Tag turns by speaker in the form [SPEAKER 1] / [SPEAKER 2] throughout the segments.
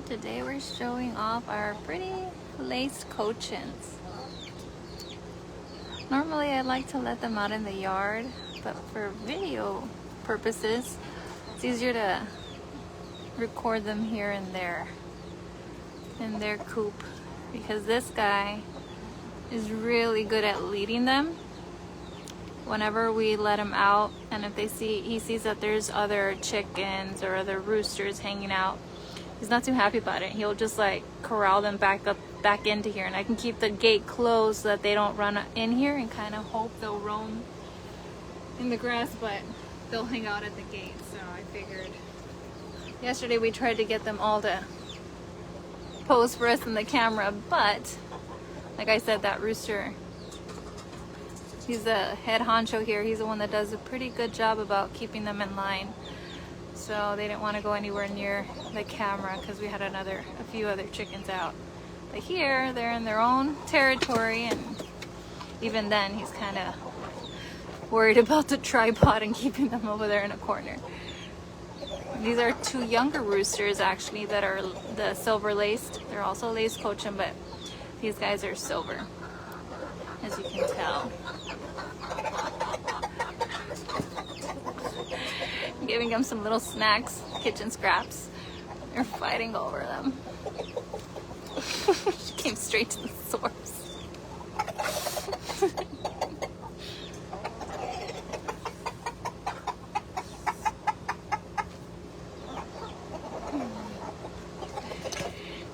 [SPEAKER 1] Today we're showing off our pretty laced Cochins. Normally I like to let them out in the yard, but for video purposes it's easier to record them here and there in their coop, because this guy is really good at leading them. Whenever we let him out, and if he sees that there's other chickens or other roosters hanging out, he's not too happy about it. He'll just like corral them back into here, and I can keep the gate closed so that they don't run in here, and kind of hope they'll roam in the grass, but they'll hang out at the gate. So I figured yesterday we tried to get them all to pose for us in the camera, but like I said, that rooster, he's the head honcho here. He's the one that does a pretty good job about keeping them in line. So they didn't want to go anywhere near the camera because we had a few other chickens out. But here, they're in their own territory, and even then, he's kind of worried about the tripod and keeping them over there in a corner. These are two younger roosters, actually, that are the silver laced. They're also laced Cochin, but these guys are silver, as you can tell. Giving them some little snacks, kitchen scraps. They're fighting over them. She came straight to the source.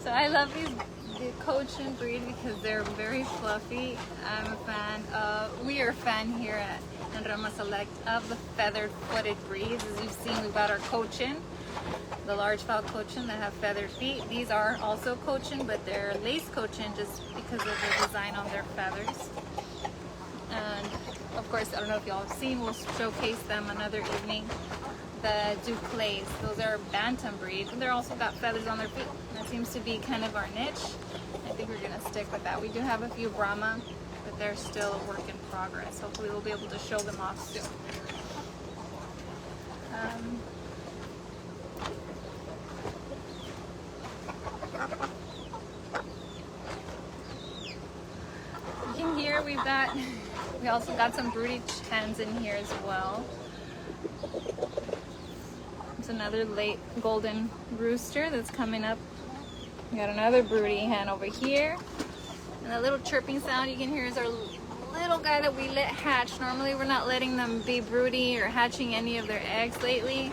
[SPEAKER 1] So I love the Cochin breed because they're very fluffy. We are a fan here at Rama Select of the feathered footed breeds. As you've seen, we've got our Cochin, the large fowl Cochin that have feathered feet. These are also Cochin, but they're lace Cochin just because of the design on their feathers. And of course, I don't know if y'all have seen, we'll showcase them another evening. The Duclays, those are bantam breeds, and they're also got feathers on their feet. That seems to be kind of our niche. I think we're gonna stick with that. We do have a few Brahma, but they're still a work in progress. Hopefully we'll be able to show them off soon. You can hear we also got some broody hens in here as well. There's another late golden rooster that's coming up. We got another broody hen over here. And that little chirping sound you can hear is our little guy that we let hatch. Normally we're not letting them be broody or hatching any of their eggs lately.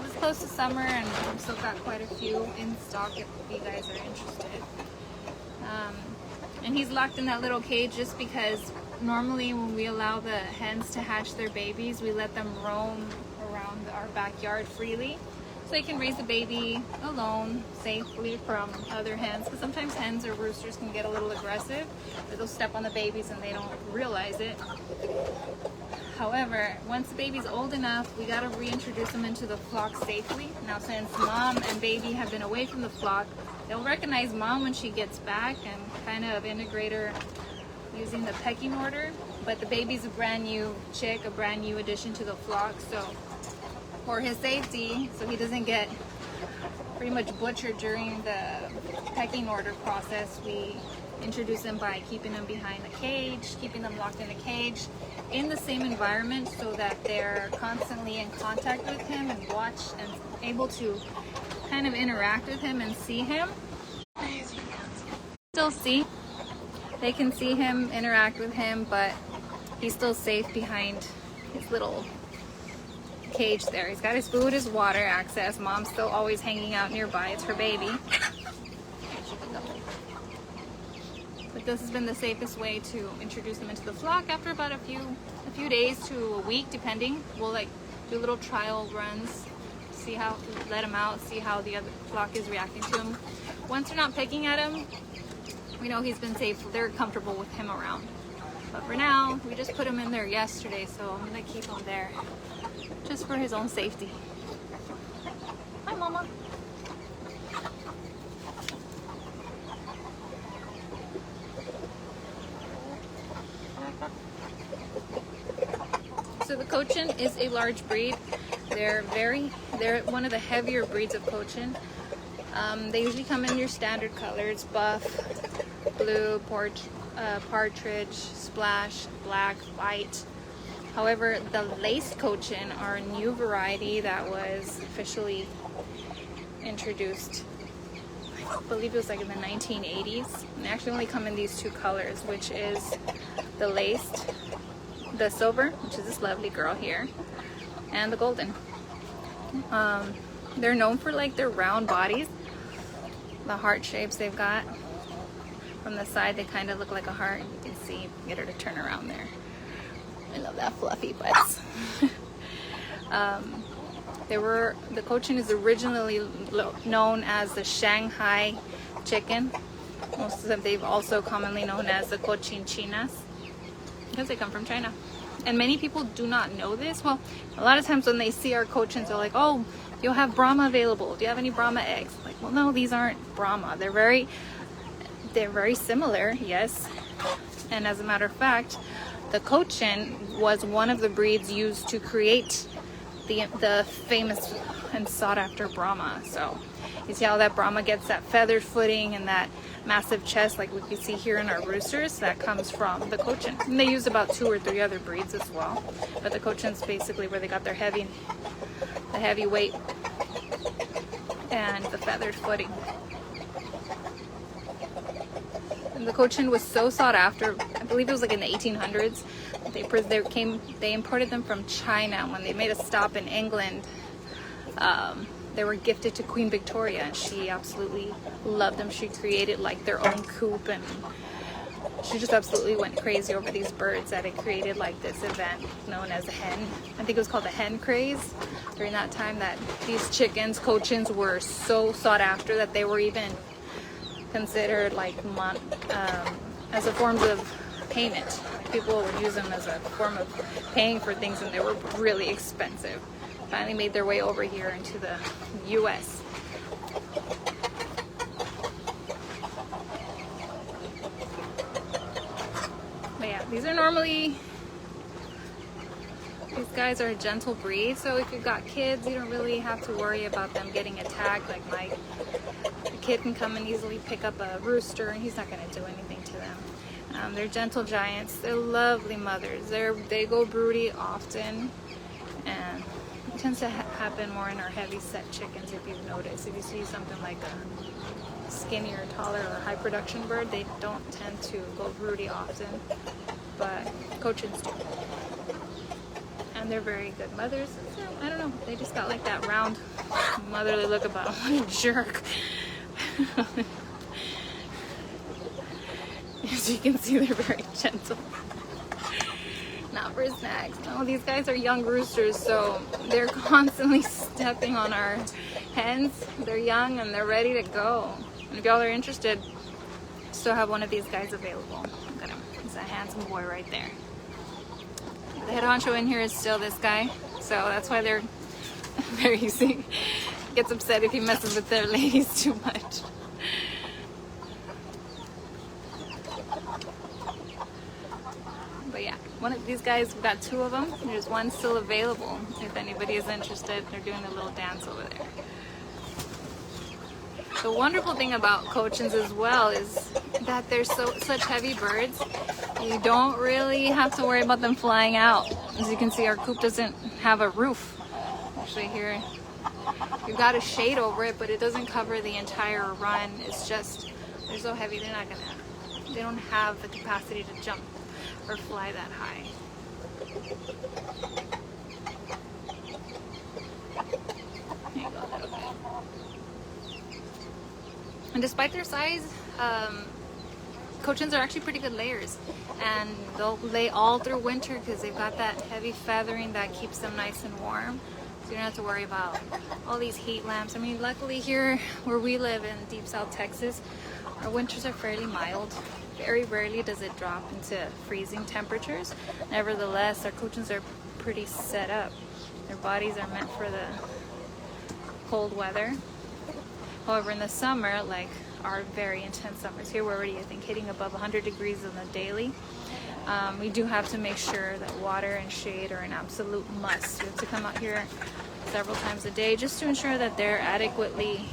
[SPEAKER 1] It's close to summer and we've still got quite a few in stock if you guys are interested. And he's locked in that little cage just because normally when we allow the hens to hatch their babies, we let them roam around our backyard freely. So they can raise the baby alone, safely from other hens. Because sometimes hens or roosters can get a little aggressive, or they'll step on the babies and they don't realize it. However, once the baby's old enough, we gotta reintroduce them into the flock safely. Now, since mom and baby have been away from the flock, they'll recognize mom when she gets back and kind of integrate her using the pecking order. But the baby's a brand new chick, a brand new addition to the flock. So for his safety, so he doesn't get pretty much butchered during the pecking order process, we introduce them by keeping them behind the cage, keeping them locked in a cage in the same environment so that they're constantly in contact with him and watch and able to kind of interact with him and see him. Still see, they can see him, interact with him, but he's still safe behind his little cage there. He's got his food, his water access. Mom's still always hanging out nearby. It's her baby. But this has been the safest way to introduce them into the flock. After about a few days to a week, depending, we'll like do little trial runs, let them out, see how the other flock is reacting to him. Once they're not pecking at him, we know he's been safe. They're comfortable with him around. But for now, we just put him in there yesterday, so I'm gonna keep him there just for his own safety. Hi, Mama. So the Cochin is a large breed. They're one of the heavier breeds of Cochin. They usually come in your standard colors: buff, blue, partridge, splash, black, white. However, the laced Cochin are a new variety that was officially introduced, I believe it was like in the 1980s. And they actually only come in these two colors, which is the laced, the silver, which is this lovely girl here, and the golden. They're known for like their round bodies, the heart shapes they've got. From the side, they kind of look like a heart. You can see, get her to turn around there. I love that fluffy butts. The Cochin is originally known as the Shanghai chicken. Most of them, they've also commonly known as the Cochin chinas, because they come from China. And many people do not know this. Well, a lot of times when they see our Cochins, they're like, oh, you'll have Brahma available. Do you have any Brahma eggs? Like, well, no, these aren't Brahma. They're very similar, yes. And as a matter of fact, the Cochin was one of the breeds used to create the famous and sought after Brahma. So you see how that Brahma gets that feathered footing and that massive chest like we can see here in our roosters? That comes from the Cochin. And they use about 2 or 3 other breeds as well. But the Cochin's basically where they got their heavy weight and the feathered footing. And the Cochin was so sought after, I believe it was like in the 1800s. They imported them from China. When they made a stop in England, they were gifted to Queen Victoria, and she absolutely loved them. She created like their own coop, and she just absolutely went crazy over these birds that it created like this event known as the hen. I think it was called the hen craze during that time, that these chickens, Cochins, were so sought after that they were even considered like as a form of payment. People would use them as a form of paying for things, and they were really expensive. Finally made their way over here into the US. But yeah, these guys are a gentle breed, so if you've got kids, you don't really have to worry about them getting attacked. Like the kid can come and easily pick up a rooster, and he's not going to do anything to them. They're gentle giants. They're lovely mothers. They go broody often, and it tends to happen more in our heavy set chickens. If you've noticed, if you see something like a skinnier, taller, or high production bird, they don't tend to go broody often, but Cochins do. And they're very good mothers. So, I don't know, they just got like that round motherly look about them. What a jerk. As you can see, they're very gentle. Not for snacks. No, these guys are young roosters, so they're constantly stepping on our hens. They're young and they're ready to go. And if y'all are interested, still have one of these guys available. Look at him. He's a handsome boy right there. The head honcho in here is still this guy, so that's why they're very easy. Gets upset if he messes with their ladies too much. But yeah, one of these guys, we've got 2 of them. There's one still available if anybody is interested. They're doing a little dance over there. The wonderful thing about Cochins as well is that they're such heavy birds. You don't really have to worry about them flying out. As you can see, our coop doesn't have a roof. Actually here, you've got a shade over it, but it doesn't cover the entire run. It's just, they're so heavy, they don't have the capacity to jump or fly that high. There you go, little guy. And despite their size, Cochins are actually pretty good layers, and they'll lay all through winter because they've got that heavy feathering that keeps them nice and warm. So you don't have to worry about all these heat lamps. I mean, luckily here where we live in deep South Texas, our winters are fairly mild. Very rarely does it drop into freezing temperatures. Nevertheless, our Cochins are pretty set up. Their bodies are meant for the cold weather. However, in the summer, like our very intense summers here, we're already, I think, hitting above 100 degrees on the daily. We do have to make sure that water and shade are an absolute must. We have to come out here several times a day just to ensure that they're adequately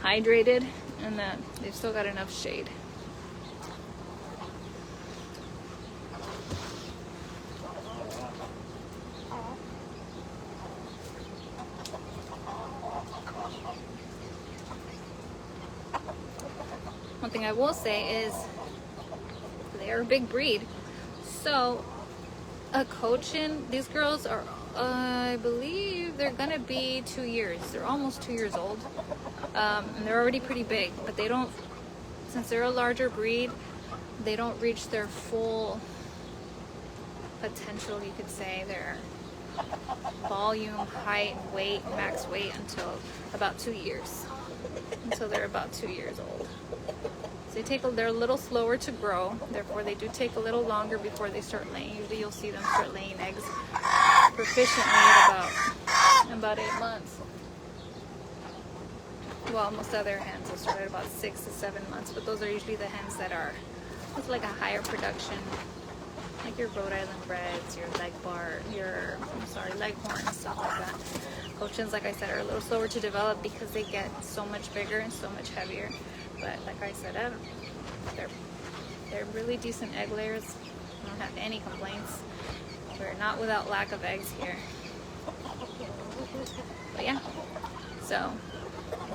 [SPEAKER 1] hydrated and that they've still got enough shade. One thing I will say is they're a big breed. So a Cochin, these girls are, I believe they're gonna be 2 years. They're almost 2 years old. And they're already pretty big, but they don't, since they're a larger breed, they don't reach their full potential, you could say, their volume, height, weight, max weight until about 2 years. Until they're about 2 years old. So they're a little slower to grow, therefore they do take a little longer before they start laying. Usually you'll see them start laying eggs proficiently at about 8 months. Well, most other hens will start at about 6 to 7 months, but those are usually the hens that are with like a higher production, like your Rhode Island Reds, your Leghorns, stuff like that. Cochins, like I said, are a little slower to develop because they get so much bigger and so much heavier. But like I said, they're really decent egg layers. I don't have any complaints. We're not without lack of eggs here. But yeah, so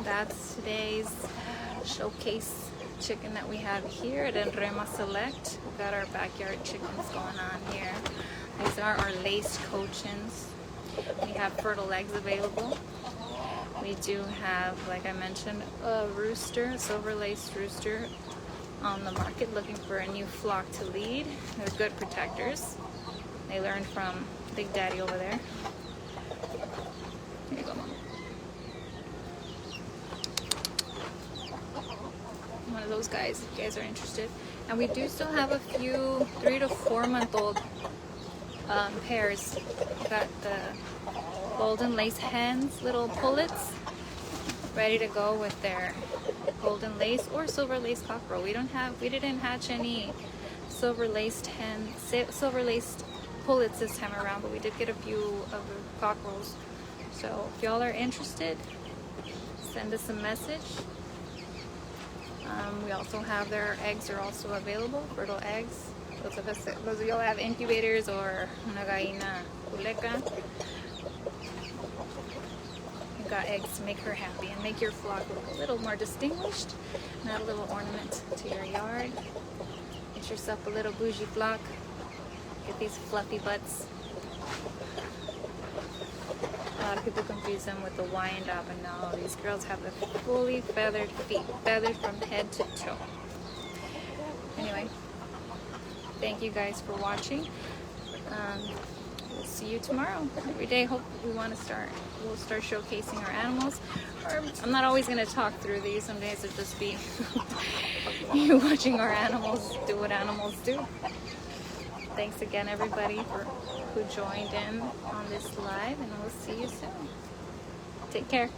[SPEAKER 1] that's today's showcase chicken that we have here at El Rema Select. We've got our backyard chickens going on here. These are our laced Cochins. We have fertile eggs available. We do have, like I mentioned, a rooster, a silver laced rooster on the market looking for a new flock to lead. They're good protectors. They learned from Big Daddy over there. Here you go, Mom. One of those guys, if you guys are interested. And we do still have a few 3 to 4 month old pairs. We've got the golden lace hens, little pullets, ready to go with their golden lace or silver lace cockerel. We didn't hatch any silver laced pullets this time around, but we did get a few of the cockerels. So if y'all are interested, send us a message. We also have their eggs are also available, fertile eggs. Those of y'all have incubators or una gallina culeca. You've got eggs to make her happy and make your flock look a little more distinguished. And add a little ornament to your yard. Get yourself a little bougie flock. Get these fluffy butts. A lot of people confuse them with the Wyandotte, but no, these girls have the fully feathered feet, feathered from head to toe. Anyway, thank you guys for watching. We'll see you tomorrow. Every day, we'll start showcasing our animals. Or I'm not always going to talk through these. Some days it'll just be you watching our animals do what animals do. Thanks again, everybody, who joined in on this live, and we'll see you soon. Take care.